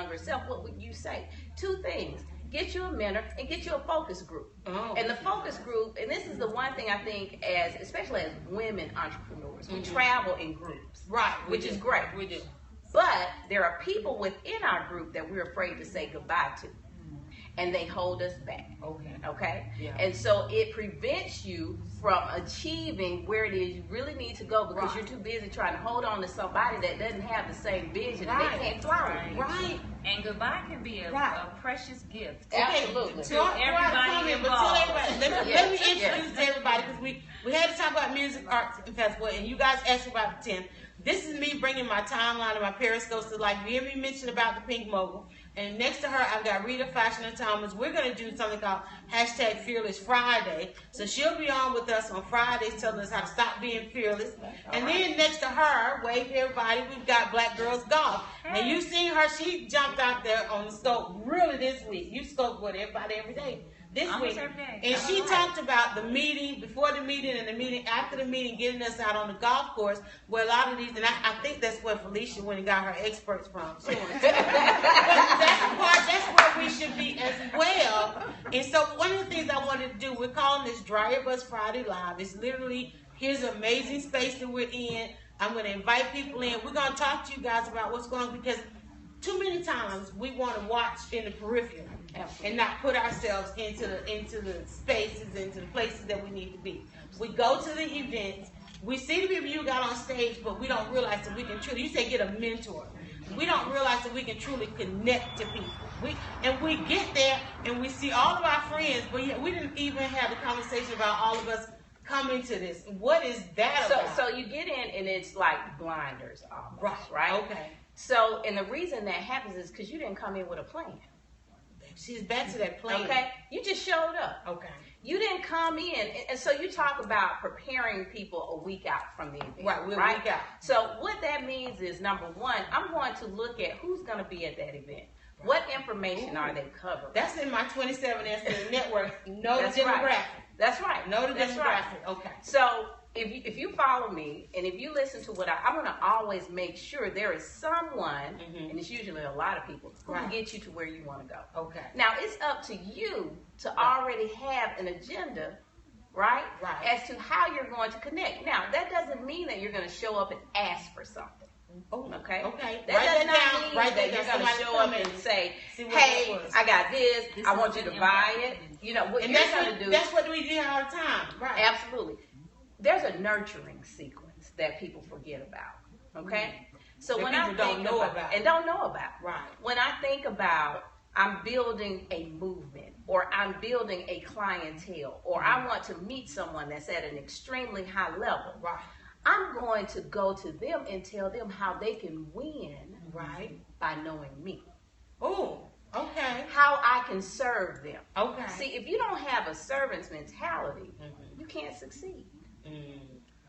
younger self, what would you say? Two things. Get you a mentor and get you a focus group. And the focus group, and this is the one thing I think especially as women entrepreneurs, we travel in groups. Right. Which is great. We do. But there are people within our group that we're afraid to say goodbye to. And they hold us back. Okay? Yeah. And so it prevents you from achieving where it is you really need to go because you're too busy trying to hold on to somebody that doesn't have the same vision and they can't fly. Right. And goodbye can be a precious gift. Absolutely. To everybody involved. Let me introduce everybody because we had to talk about music, arts, and festival, and you guys asked about the 10. This is me bringing my timeline and my periscopes to life. You hear me mention about the Pink Mogul. And next to her, I've got Rita Fashion and Thomas. We're going to do something called #Fearless Friday. So she'll be on with us on Fridays telling us how to stop being fearless. And then next to her, wave everybody, we've got Black Girls Golf. Now you've seen her. She jumped out there on the scope really this week. You scope with everybody every day. This Almost week. every day. And she talked about the meeting, before the meeting and the meeting after the meeting, getting us out on the golf course where a lot of these, and I think that's where Felicia went and got her experts from. But that's where we should be as well. And so one of the things I wanted to do, we're calling this DryerBuzz Friday Live. It's literally, here's an amazing space that we're in. I'm going to invite people in. We're going to talk to you guys about what's going on because too many times we want to watch in the periphery. And not put ourselves into the spaces, into the places that we need to be. We go to the events. We see the people you got on stage, but we don't realize that we can truly. You say get a mentor. We don't realize that we can truly connect to people. We get there and we see all of our friends, but yet we didn't even have the conversation about all of us coming to this. What is that about? So you get in and it's like blinders almost, right? Okay. So, and the reason that happens is because you didn't come in with a plan. She's back to that plan. Okay, you just showed up. Okay. You didn't come in, and so you talk about preparing people a week out from the event. Right, we're right? a week out. So what that means is, number one, I'm going to look at who's going to be at that event. What information are they covering? That's in my 27 SN network. Know the demographic. Right. That's right. Know the That's demographic. Right. Okay. So if you follow me and if you listen to what I'm going to always make sure there is someone, and it's usually a lot of people, who can get you to where you want to go. Okay. Now it's up to you to already have an agenda, right? As to how you're going to connect. Now that doesn't mean that you're going to show up and ask for something. Okay. That does not mean that you're going to show up and say, "Hey, I got this. I want you to buy it." You know what you're going to do. That's what we do all the time. Right. Absolutely. There's a nurturing sequence that people forget about. Okay. So when I think don't know about. Right. When I think about I'm building a movement or I'm building a clientele or I want to meet someone that's at an extremely high level. Right. I'm going to go to them and tell them how they can win by knowing me. Oh, okay. How I can serve them. Okay. See, if you don't have a servant's mentality, you can't succeed.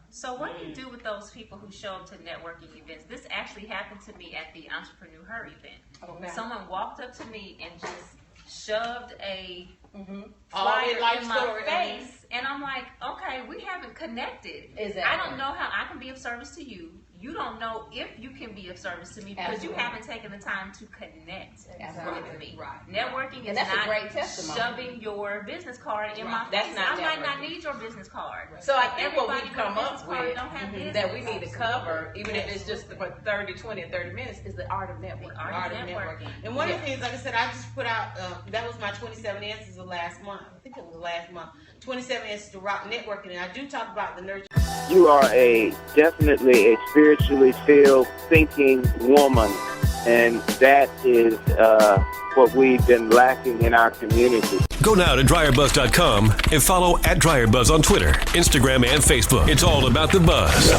So what do you do with those people who show up to networking events? This actually happened to me at the Entrepreneur Her event. Okay. Someone walked up to me and just shoved a flyer in my face, and I'm like, okay, we haven't connected. Exactly. I don't know how I can be of service to you. You don't know if you can be of service to me because you haven't taken the time to connect with me. Right. Networking is that's not a great testimony. Shoving your business card in my face. I might not need your business card. So I think what Everybody we've come with a up business card with don't have that we business. need to cover, even if it's just for 30, 20, or 30 minutes, is the art of networking. Art of networking. And one of the things, like I said, I just put out, that was my 27 answers of last month. I think it was last month. 27 answers to rock networking. And I do talk about the nurture. You are definitely a spiritually filled, thinking woman. And that is what we've been lacking in our community. Go now to DryerBuzz.com and follow @DryerBuzz on Twitter, Instagram, and Facebook. It's all about the buzz.